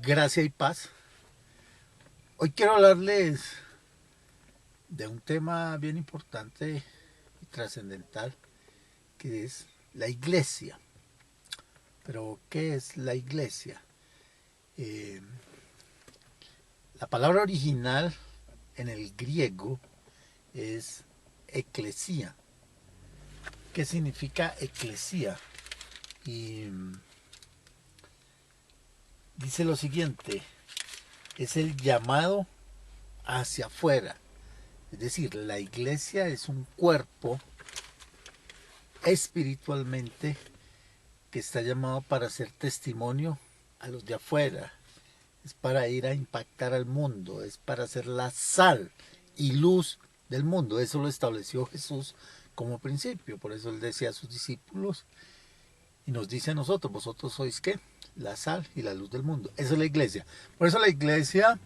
Gracia y paz. Hoy quiero hablarles de un tema bien importante y trascendental que es la iglesia. Pero, ¿qué es la iglesia? Eh, la palabra original en el griego es eclesía. ¿Qué significa eclesía? Y dice lo siguiente, es el llamado hacia afuera. Es decir, la iglesia es un cuerpo espiritualmente que está llamado para ser testimonio a los de afuera, es para ir a impactar al mundo, es para ser la sal y luz del mundo. Eso lo estableció Jesús como principio. Por eso él decía a sus discípulos y nos dice a nosotros, vosotros sois ¿qué? La sal y la luz del mundo. Esa es la iglesia. Por eso la iglesia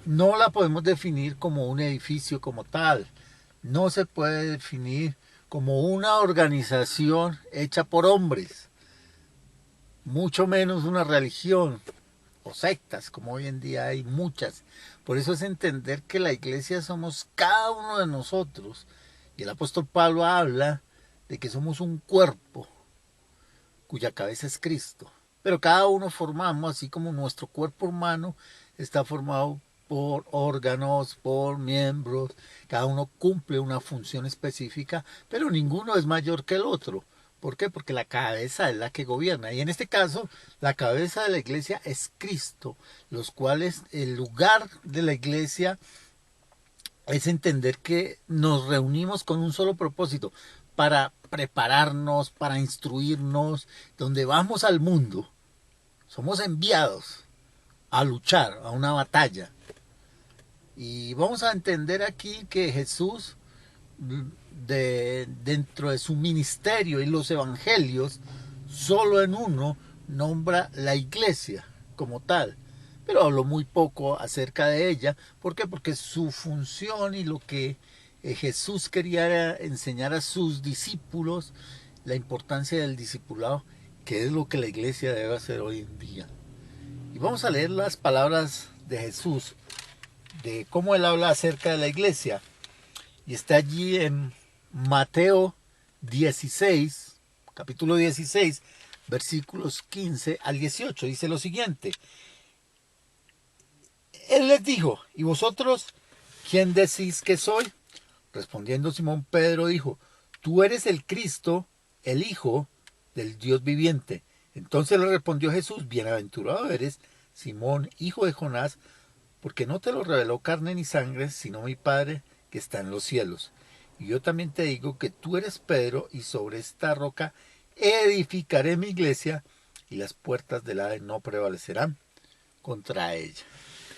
no la podemos definir como un edificio como tal. No se puede definir como una organización hecha por hombres, mucho menos una religión o sectas, como hoy en día hay muchas. Por eso es entender que la iglesia somos cada uno de nosotros. Y el apóstol Pablo habla de que somos un cuerpo cuya cabeza es Cristo. Pero cada uno formamos, así como nuestro cuerpo humano está formado por órganos, por miembros, cada uno cumple una función específica, pero ninguno es mayor que el otro. ¿Por qué? Porque la cabeza es la que gobierna. Y en este caso, la cabeza de la iglesia es Cristo, los cuales el lugar de la iglesia es entender que nos reunimos con un solo propósito, para prepararnos, para instruirnos, donde vamos al mundo. Somos enviados a luchar, a una batalla. Y vamos a entender aquí que Jesús, dentro de su ministerio y los evangelios, solo en uno nombra la iglesia como tal, pero habló muy poco acerca de ella. ¿Por qué? Porque su función y lo que Jesús quería enseñar a sus discípulos, la importancia del discipulado, que es lo que la iglesia debe hacer hoy en día. Y vamos a leer las palabras de Jesús, de cómo él habla acerca de la iglesia. Y está allí en Mateo 16, capítulo 16, versículos 15 al 18. Dice lo siguiente. Él les dijo, ¿y vosotros quién decís que soy? Respondiendo Simón Pedro dijo, tú eres el Cristo, el Hijo del Dios viviente. Entonces le respondió Jesús, bienaventurado eres, Simón, hijo de Jonás, porque no te lo reveló carne ni sangre, sino mi Padre que está en los cielos. Y yo también te digo que tú eres Pedro, y sobre esta roca edificaré mi iglesia, y las puertas del Hades no prevalecerán contra ella.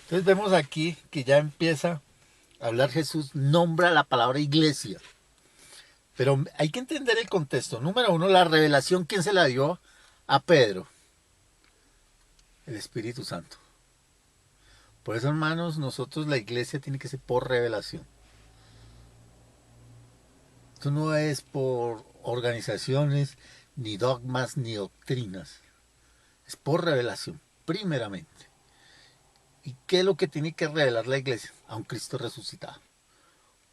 Entonces vemos aquí que ya empieza a hablar Jesús, nombra la palabra iglesia. Pero hay que entender el contexto. Número uno, la revelación, ¿quién se la dio a Pedro? El Espíritu Santo. Por eso, hermanos, nosotros la iglesia tiene que ser por revelación. Esto no es por organizaciones, ni dogmas, ni doctrinas. Es por revelación, primeramente. ¿Y qué es lo que tiene que revelar la iglesia? A un Cristo resucitado,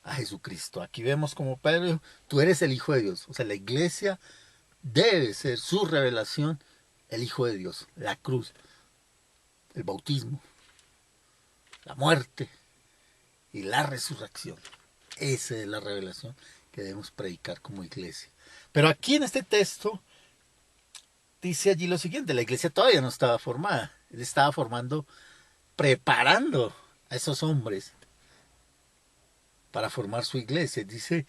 a Jesucristo. Aquí vemos como Pedro dijo, tú eres el Hijo de Dios. O sea, la iglesia debe ser su revelación, el Hijo de Dios, la cruz, el bautismo, la muerte y la resurrección. Esa es la revelación que debemos predicar como iglesia. Pero aquí en este texto dice allí lo siguiente, la iglesia todavía no estaba formada, él estaba formando, preparando a esos hombres para formar su iglesia. Dice,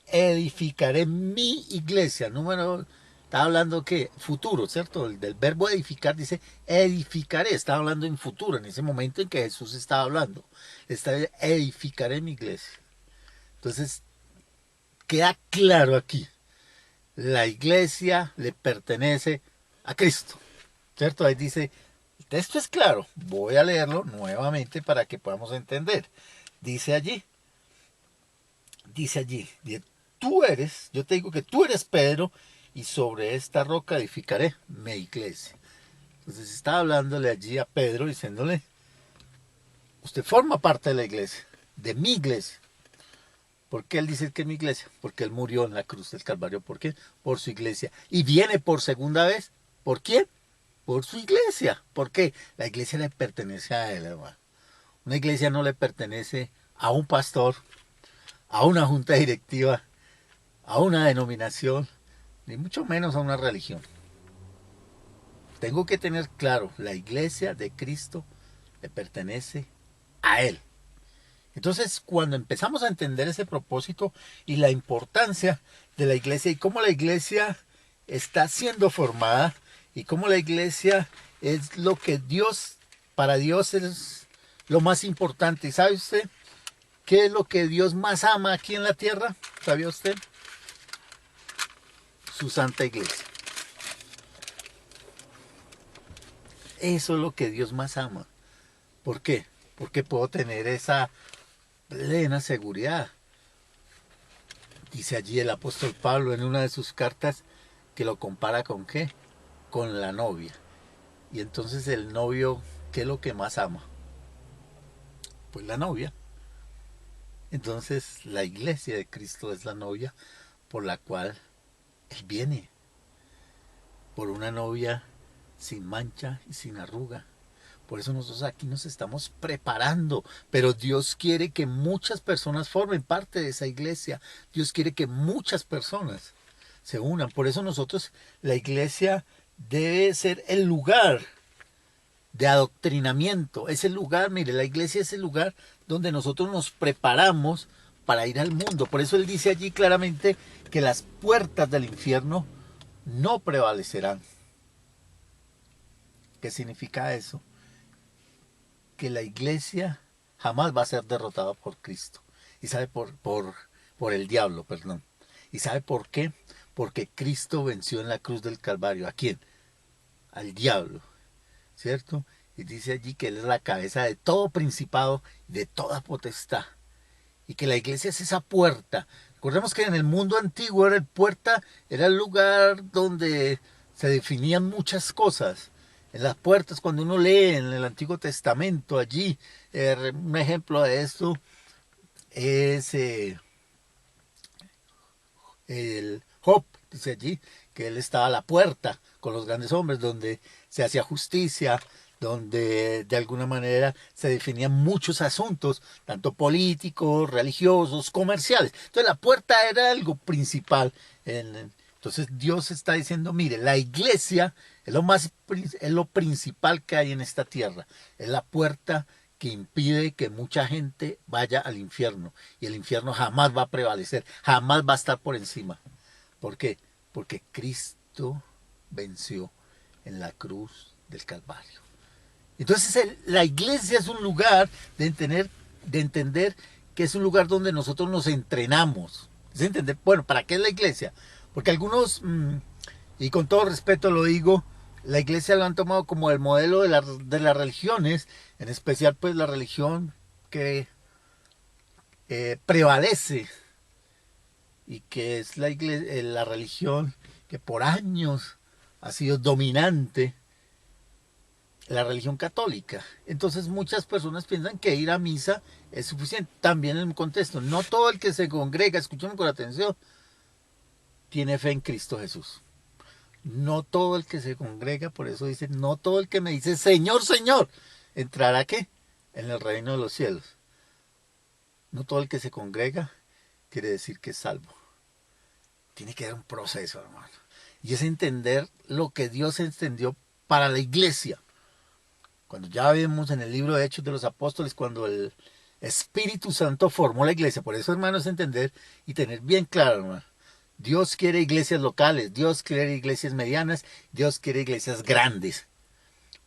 edificaré mi iglesia, número, está hablando que futuro, ¿cierto? Del verbo edificar dice edificaré, está hablando en futuro, en ese momento en que Jesús estaba hablando, está edificaré mi iglesia. Entonces, queda claro aquí, la iglesia le pertenece a Cristo, ¿cierto? Ahí dice, el texto es claro, voy a leerlo nuevamente para que podamos entender. Dice allí, tú eres, yo te digo que tú eres Pedro, y sobre esta roca edificaré mi iglesia. Entonces estaba hablándole allí a Pedro diciéndole, usted forma parte de la iglesia, de mi iglesia. ¿Por qué él dice que es mi iglesia? Porque él murió en la cruz del Calvario. ¿Por qué? Por su iglesia. Y viene por segunda vez. ¿Por quién? Por su iglesia. ¿Por qué? La iglesia le pertenece a él, hermano. Una iglesia no le pertenece a un pastor, a una junta directiva, a una denominación, ni mucho menos a una religión. Tengo que tener claro, la iglesia de Cristo le pertenece a él. Entonces, cuando empezamos a entender ese propósito y la importancia de la iglesia y cómo la iglesia está siendo formada y cómo la iglesia es lo que Dios, para Dios es lo más importante. ¿Y sabe usted qué es lo que Dios más ama aquí en la tierra? ¿Sabía usted? Su santa iglesia. Eso es lo que Dios más ama. ¿Por qué? Porque puedo tener esa plena seguridad. Dice allí el apóstol Pablo en una de sus cartas que lo compara con ¿qué? Con la novia. Y entonces el novio, ¿qué es lo que más ama? Pues la novia. Entonces la iglesia de Cristo es la novia por la cual Él viene. Por una novia sin mancha y sin arruga. Por eso nosotros aquí nos estamos preparando. Pero Dios quiere que muchas personas formen parte de esa iglesia. Dios quiere que muchas personas se unan. Por eso nosotros, la iglesia debe ser el lugar de adoctrinamiento. Es el lugar, mire, la iglesia es el lugar donde nosotros nos preparamos para ir al mundo. Por eso él dice allí claramente que las puertas del infierno no prevalecerán. ¿Qué significa eso? Que la iglesia jamás va a ser derrotada por Cristo. Y sabe por el diablo, perdón. ¿Y sabe por qué? Porque Cristo venció en la cruz del Calvario. ¿A quién? Al diablo. ¿Cierto? Y dice allí que Él es la cabeza de todo principado, de toda potestad. Y que la iglesia es esa puerta. Recordemos que en el mundo antiguo era era el lugar donde se definían muchas cosas. En las puertas, cuando uno lee en el Antiguo Testamento, allí, un ejemplo de esto es el Job, dice allí, que él estaba a la puerta con los grandes hombres, donde se hacía justicia, donde de alguna manera se definían muchos asuntos, tanto políticos, religiosos, comerciales. Entonces la puerta era algo principal. Entonces Dios está diciendo, mire, la iglesia es lo principal que hay en esta tierra. Es la puerta que impide que mucha gente vaya al infierno. Y el infierno jamás va a prevalecer, jamás va a estar por encima. ¿Por qué? Porque Cristo venció en la cruz del Calvario. Entonces la iglesia es un lugar de entender que es un lugar donde nosotros nos entrenamos. ¿Es entender? Bueno, ¿para qué es la iglesia? Porque algunos, y con todo respeto lo digo, la iglesia lo han tomado como el modelo de las religiones, en especial pues la religión que prevalece y que es la religión que por años ha sido dominante, la religión católica. Entonces muchas personas piensan que ir a misa es suficiente. También en un contexto, no todo el que se congrega, escúchame con atención, tiene fe en Cristo Jesús. No todo el que se congrega, por eso dice, no todo el que me dice Señor, Señor, entrará ¿qué? En el reino de los cielos. No todo el que se congrega quiere decir que es salvo. Tiene que haber un proceso, hermano. Y es entender lo que Dios entendió para la iglesia. Cuando ya vemos en el libro de Hechos de los Apóstoles, cuando el Espíritu Santo formó la iglesia. Por eso, hermano, es entender y tener bien claro, hermano. Dios quiere iglesias locales, Dios quiere iglesias medianas, Dios quiere iglesias grandes.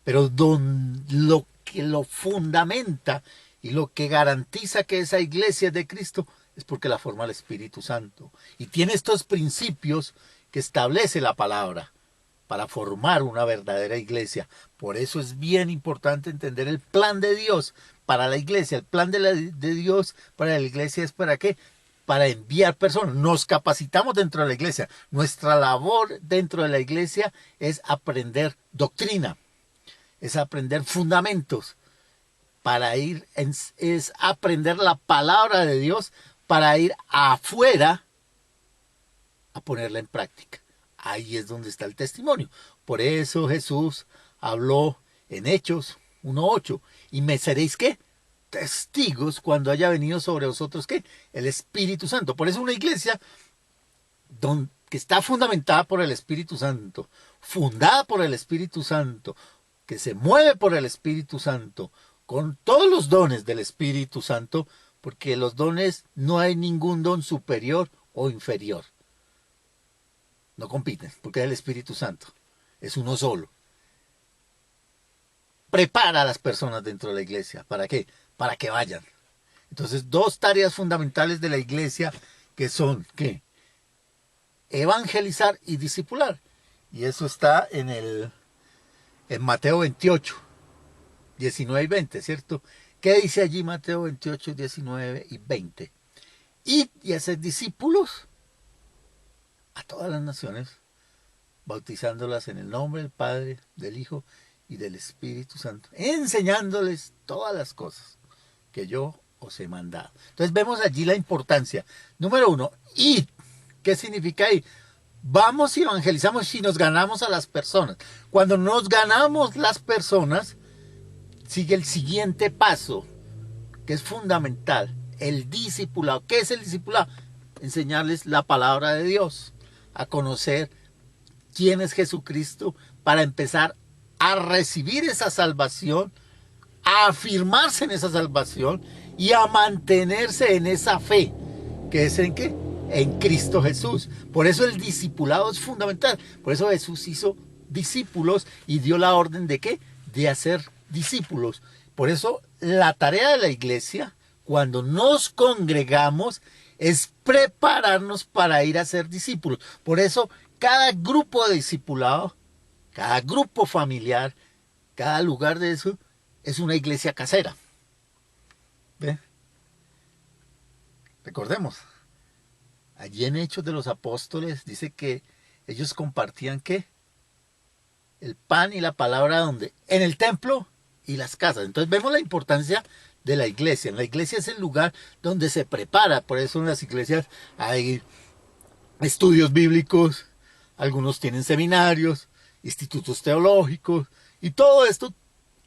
Pero lo que lo fundamenta y lo que garantiza que esa iglesia es de Cristo es porque la forma el Espíritu Santo. Y tiene estos principios que establece la palabra para formar una verdadera iglesia. Por eso es bien importante entender el plan de Dios para la iglesia. El plan de Dios para la iglesia es ¿para qué? Para enviar personas. Nos capacitamos dentro de la iglesia. Nuestra labor dentro de la iglesia es aprender doctrina. es aprender fundamentos para ir, es aprender la palabra de Dios para ir afuera a ponerla en práctica. Ahí es donde está el testimonio. Por eso Jesús habló en Hechos 1:8. Y me seréis, ¿qué? Testigos cuando haya venido sobre vosotros, ¿qué? El Espíritu Santo. Por eso una iglesia que está fundamentada por el Espíritu Santo, fundada por el Espíritu Santo, que se mueve por el Espíritu Santo, con todos los dones del Espíritu Santo, porque los dones no hay ningún don superior o inferior. No compiten, porque es el Espíritu Santo. Es uno solo. Prepara a las personas dentro de la iglesia. ¿Para qué? Para que vayan. Entonces, dos tareas fundamentales de la iglesia que son, ¿qué? Evangelizar y discipular. Y eso está en Mateo 28, 19 y 20, ¿cierto? ¿Qué dice allí Mateo 28, 19 y 20? Id y hacer discípulos a todas las naciones, bautizándolas en el nombre del Padre, del Hijo y del Espíritu Santo, enseñándoles todas las cosas que yo os he mandado. Entonces vemos allí la importancia. Número 1, id. ¿Qué significa ir? Vamos y evangelizamos y nos ganamos a las personas. Cuando nos ganamos las personas, sigue el siguiente paso, que es fundamental, el discipulado. ¿Qué es el discipulado? Enseñarles la palabra de Dios, a conocer quién es Jesucristo, para empezar a recibir esa salvación, a afirmarse en esa salvación y a mantenerse en esa fe, que es en ¿qué? En Cristo Jesús. Por eso el discipulado es fundamental. Por eso Jesús hizo discípulos y dio la orden de ¿qué? De hacer discípulos. Por eso la tarea de la iglesia, cuando nos congregamos, es prepararnos para ir a ser discípulos. Por eso cada grupo de discipulado, cada grupo familiar, cada lugar de eso es una iglesia casera. ¿Ve? Recordemos, allí en Hechos de los Apóstoles dice que ellos compartían ¿qué? El pan y la palabra donde en el templo y las casas. Entonces vemos la importancia de la iglesia. La iglesia es el lugar donde se prepara. Por eso en las iglesias hay estudios bíblicos, algunos tienen seminarios, institutos teológicos, y todo esto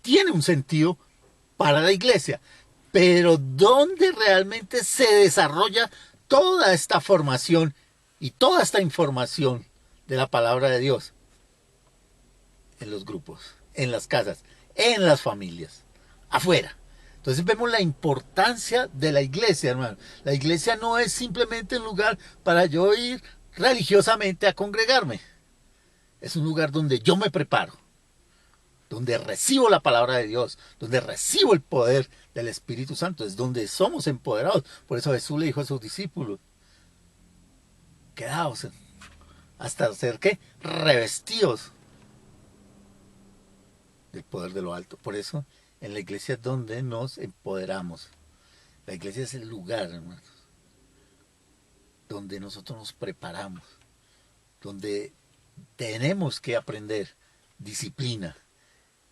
tiene un sentido para la iglesia. Pero ¿dónde realmente se desarrolla toda esta formación y toda esta información de la palabra de Dios? En los grupos, en las casas, en las familias, afuera. Entonces vemos la importancia de la iglesia, hermano. La iglesia no es simplemente un lugar para yo ir religiosamente a congregarme. Es un lugar donde yo me preparo, donde recibo la palabra de Dios, donde recibo el poder del Espíritu Santo. Es donde somos empoderados. Por eso Jesús le dijo a sus discípulos, quedaos hasta ser ¿qué? Revestidos del poder de lo alto. Por eso en la iglesia es donde nos empoderamos. La iglesia es el lugar, hermanos, donde nosotros nos preparamos, donde tenemos que aprender disciplina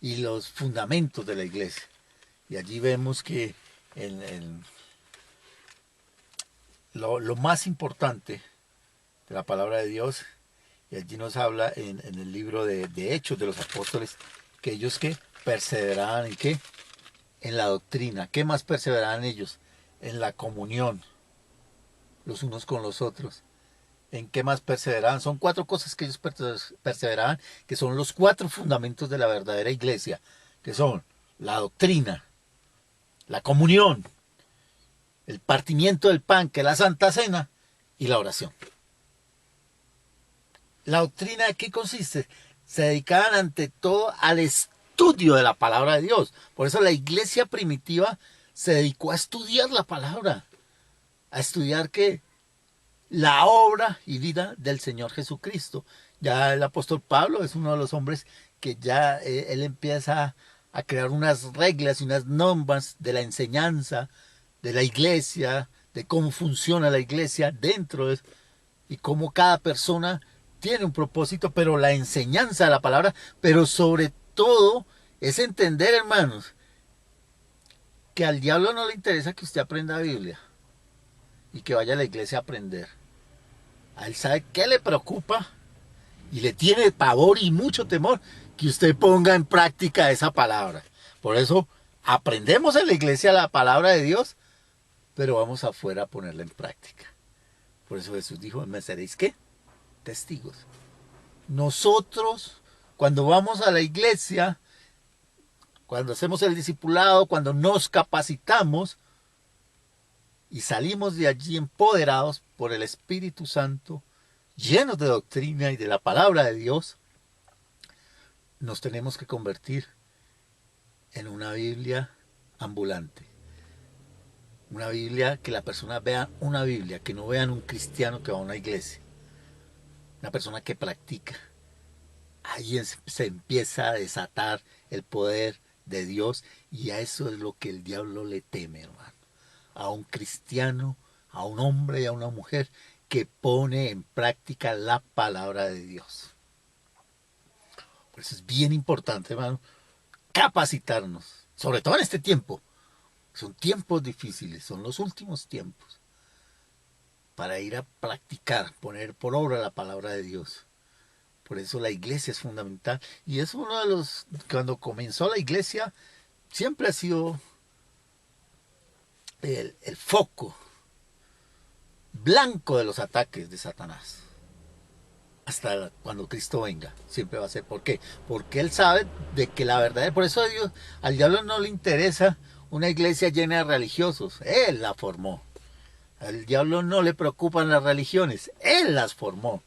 y los fundamentos de la iglesia. Y allí vemos que lo más importante de la palabra de Dios, y allí nos habla en el libro de Hechos de los Apóstoles, que ellos ¿qué? Perseveraban en ¿qué? En la doctrina. ¿Qué más perseveraban ellos? En la comunión los unos con los otros. ¿En qué más perseveraban? Son 4 cosas que ellos perseveraban, que son los 4 fundamentos de la verdadera iglesia, que son la doctrina, la comunión, el partimiento del pan, que es la Santa Cena, y la oración. La doctrina, ¿de qué consiste? Se dedicaban ante todo al estudio de la palabra de Dios. Por eso la iglesia primitiva se dedicó a estudiar la palabra, a estudiar ¿qué? La obra y vida del Señor Jesucristo. Ya el apóstol Pablo es uno de los hombres que ya él empieza a crear unas reglas y unas normas de la enseñanza de la iglesia, de cómo funciona la iglesia dentro de, y cómo cada persona tiene un propósito, pero la enseñanza de la palabra, pero sobre todo Es entender, hermanos, que al diablo no le interesa que usted aprenda Biblia y que vaya a la iglesia a aprender. A él sabe qué le preocupa y le tiene pavor y mucho temor que usted ponga en práctica esa palabra. Por eso aprendemos en la iglesia la palabra de Dios, pero vamos afuera a ponerla en práctica. Por eso Jesús dijo, ¿me seréis qué? Testigos. Nosotros, cuando vamos a la iglesia, cuando hacemos el discipulado, cuando nos capacitamos y salimos de allí empoderados por el Espíritu Santo, llenos de doctrina y de la palabra de Dios, nos tenemos que convertir en una Biblia ambulante. Una Biblia que la persona vea una Biblia, que no vean un cristiano que va a una iglesia. Una persona que practica. Ahí se empieza a desatar el poder de Dios y a eso es lo que el diablo le teme, hermano. A un cristiano, a un hombre y a una mujer que pone en práctica la palabra de Dios. Por eso es bien importante, hermano, capacitarnos, sobre todo en este tiempo. Son tiempos difíciles, son los últimos tiempos, para ir a practicar, poner por obra la palabra de Dios. Por eso la iglesia es fundamental. Y es uno de los, cuando comenzó la iglesia, siempre ha sido el foco blanco de los ataques de Satanás. Hasta cuando Cristo venga, siempre va a ser. ¿Por qué? Porque Él sabe de que la verdad, por eso a Dios, al diablo no le interesa una iglesia llena de religiosos. Él la formó. Al diablo no le preocupan las religiones. Él las formó.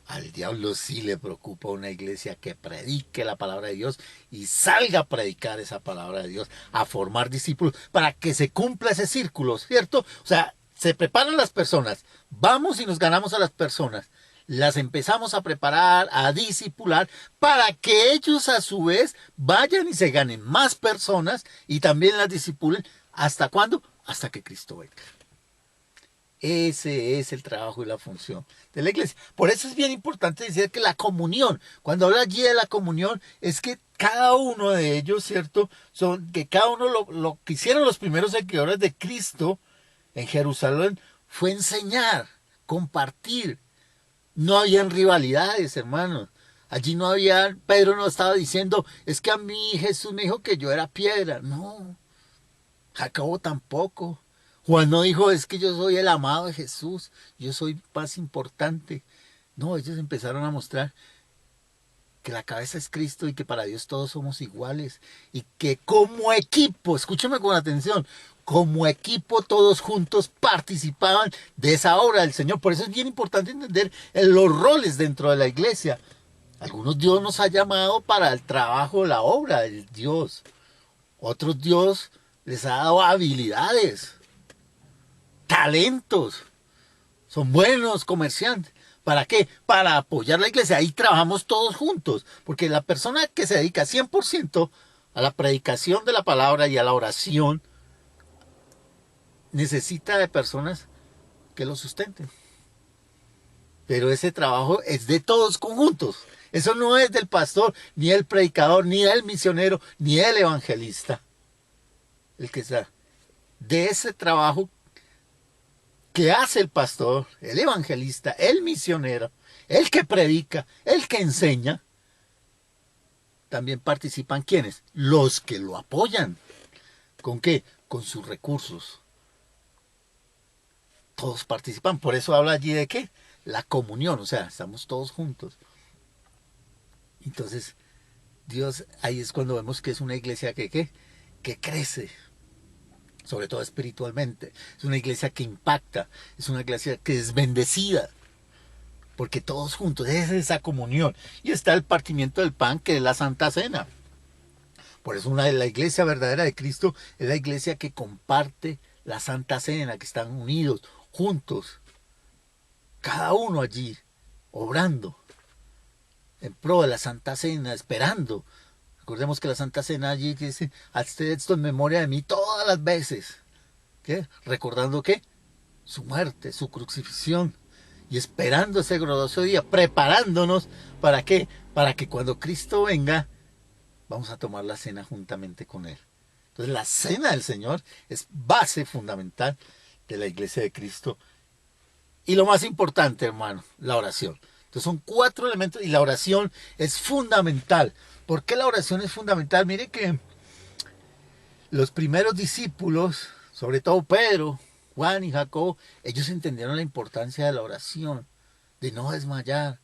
Al diablo sí le preocupa una iglesia que predique la palabra de Dios y salga a predicar esa palabra de Dios, a formar discípulos para que se cumpla ese círculo, ¿cierto? O sea, se preparan las personas, vamos y nos ganamos a las personas, las empezamos a preparar, a discipular, para que ellos a su vez vayan y se ganen más personas y también las discipulen. ¿Hasta cuándo? Hasta que Cristo venga. Ese es el trabajo y la función de la iglesia. Por eso es bien importante decir que la comunión, cuando habla allí de la comunión, es que cada uno de ellos, ¿cierto? Que cada uno lo que hicieron los primeros seguidores de Cristo en Jerusalén fue enseñar, compartir. No habían rivalidades, hermanos. Allí no había, Pedro no estaba diciendo, es que a mí Jesús me dijo que yo era piedra. No, Jacobo tampoco. Juan no dijo, es que yo soy el amado de Jesús, yo soy más importante. No, ellos empezaron a mostrar que la cabeza es Cristo y que para Dios todos somos iguales. Y que como equipo, escúchame con atención, como equipo todos juntos participaban de esa obra del Señor. Por eso es bien importante entender los roles dentro de la iglesia. Algunos Dios nos ha llamado para el trabajo, la obra del Dios. Otros Dios les ha dado habilidades, talentos, son buenos comerciantes. ¿Para qué? Para apoyar la iglesia. Ahí trabajamos todos juntos, porque la persona que se dedica 100% a la predicación de la palabra y a la oración necesita de personas que lo sustenten. Pero ese trabajo es de todos conjuntos. Eso no es del pastor, ni el predicador, ni el misionero, ni el evangelista. El que está de ese trabajo que hace el pastor, el evangelista, el misionero, el que predica, el que enseña, también participan ¿quiénes? Los que lo apoyan. ¿Con qué? Con sus recursos. Todos participan, por eso habla allí de qué? La comunión, o sea, estamos todos juntos. Entonces, Dios, ahí es cuando vemos que es una iglesia que crece. Sobre todo espiritualmente. Es una iglesia que impacta, es una iglesia que es bendecida, porque todos juntos, es esa comunión. Y está el partimiento del pan, que es la Santa Cena. Por eso la iglesia verdadera de Cristo es la iglesia que comparte la Santa Cena, que están unidos, juntos, cada uno allí, obrando, en pro de la Santa Cena, esperando. Recordemos que la Santa Cena allí dice, hazte esto en memoria de mí todas las veces. ¿Qué? ¿Recordando qué? Su muerte, su crucifixión. Y esperando ese glorioso día, preparándonos, ¿para qué? Para que cuando Cristo venga, vamos a tomar la cena juntamente con Él. Entonces la cena del Señor es base fundamental de la iglesia de Cristo. Y lo más importante, hermano, la oración. Entonces son 4 elementos y la oración es fundamental. ¿Por qué la oración es fundamental? Mire que los primeros discípulos, sobre todo Pedro, Juan y Jacobo, ellos entendieron la importancia de la oración, de no desmayar,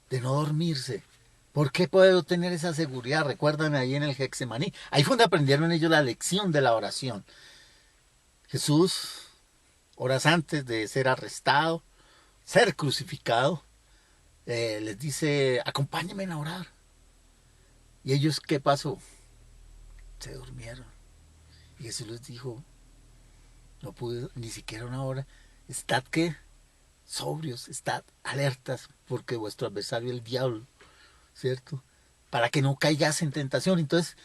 de no dormirse. ¿Por qué puedo tener esa seguridad? Recuerdan ahí en el Getsemaní. Ahí fue donde aprendieron ellos la lección de la oración. Jesús, horas antes de ser arrestado, ser crucificado, les dice, acompáñenme a orar. ¿Y ellos qué pasó? Se durmieron. Y Jesús les dijo, no pude ni siquiera una hora. Estad ¿qué? Sobrios, estad alertas, porque vuestro adversario el diablo, ¿cierto? Para que no caigas en tentación. Entonces,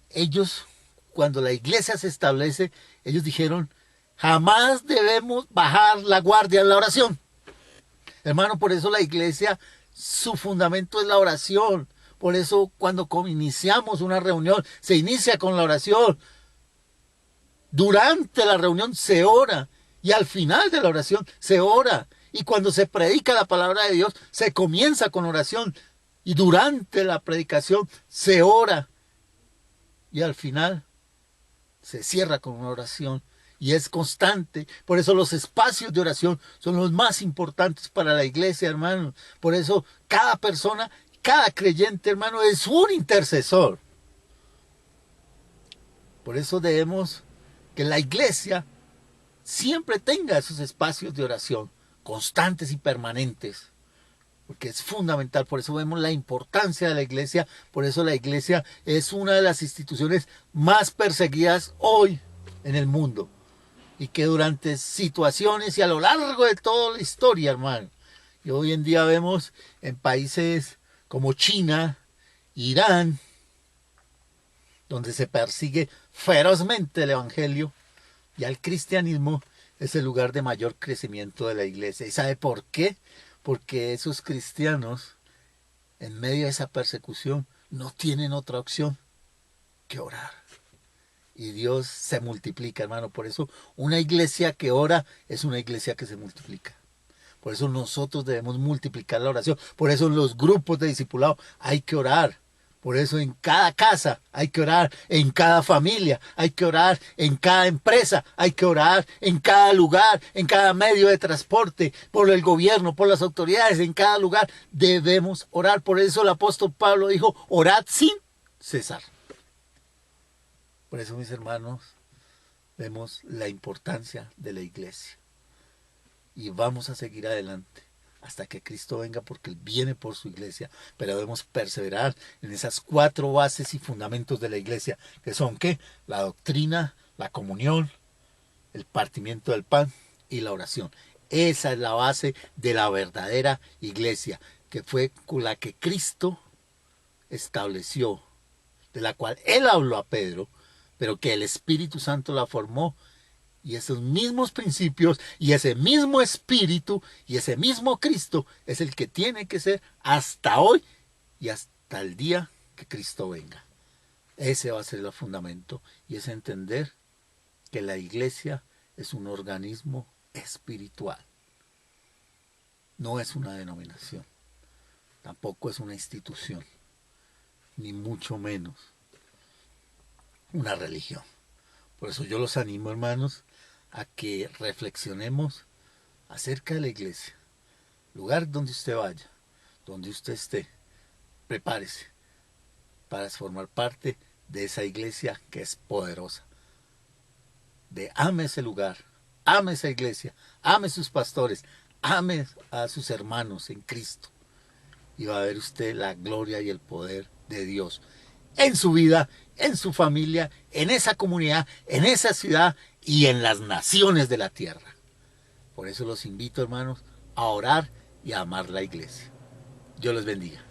ellos, cuando la iglesia se establece, ellos dijeron, jamás debemos bajar la guardia en la oración. Hermano, por eso la iglesia, su fundamento es la oración. Por eso cuando iniciamos una reunión, se inicia con la oración. Durante la reunión se ora y al final de la oración se ora. Y cuando se predica la palabra de Dios, se comienza con oración. Y durante la predicación se ora. Y al final se cierra con una oración. Y es constante. Por eso los espacios de oración son los más importantes para la iglesia, hermano. Por eso cada persona, cada creyente, hermano, es un intercesor. Por eso debemos que la iglesia siempre tenga esos espacios de oración constantes y permanentes, porque es fundamental. Por eso vemos la importancia de la iglesia. Por eso la iglesia es una de las instituciones más perseguidas hoy en el mundo, y que durante situaciones y a lo largo de toda la historia, hermano, y hoy en día vemos en países como China, Irán, donde se persigue ferozmente el evangelio, y al cristianismo es el lugar de mayor crecimiento de la iglesia. ¿Y sabe por qué? Porque esos cristianos, en medio de esa persecución, no tienen otra opción que orar. Y Dios se multiplica, hermano. Por eso una iglesia que ora es una iglesia que se multiplica. Por eso nosotros debemos multiplicar la oración. Por eso en los grupos de discipulado hay que orar. Por eso en cada casa hay que orar, en cada familia hay que orar, en cada empresa hay que orar, en cada lugar, en cada medio de transporte, por el gobierno, por las autoridades, en cada lugar debemos orar. Por eso el apóstol Pablo dijo, orad sin cesar. Por eso, mis hermanos, vemos la importancia de la iglesia. Y vamos a seguir adelante hasta que Cristo venga, porque Él viene por su iglesia. Pero debemos perseverar en esas 4 bases y fundamentos de la iglesia, que son ¿qué? La doctrina, la comunión, el partimiento del pan y la oración. Esa es la base de la verdadera iglesia, que fue con la que Cristo estableció, de la cual Él habló a Pedro, pero que el Espíritu Santo la formó. Y esos mismos principios y ese mismo Espíritu y ese mismo Cristo es el que tiene que ser hasta hoy y hasta el día que Cristo venga. Ese va a ser el fundamento, y es entender que la iglesia es un organismo espiritual. No es una denominación, tampoco es una institución, ni mucho menos una religión. Por eso yo los animo, hermanos, a que reflexionemos acerca de la iglesia. Lugar donde usted vaya, donde usted esté, prepárese para formar parte de esa iglesia que es poderosa. Ame ese lugar, ame esa iglesia, ame sus pastores, ame a sus hermanos en Cristo. Y va a ver usted la gloria y el poder de Dios en su vida, en su familia, en esa comunidad, en esa ciudad y en las naciones de la tierra. Por eso los invito, hermanos, a orar y a amar la iglesia. Dios les bendiga.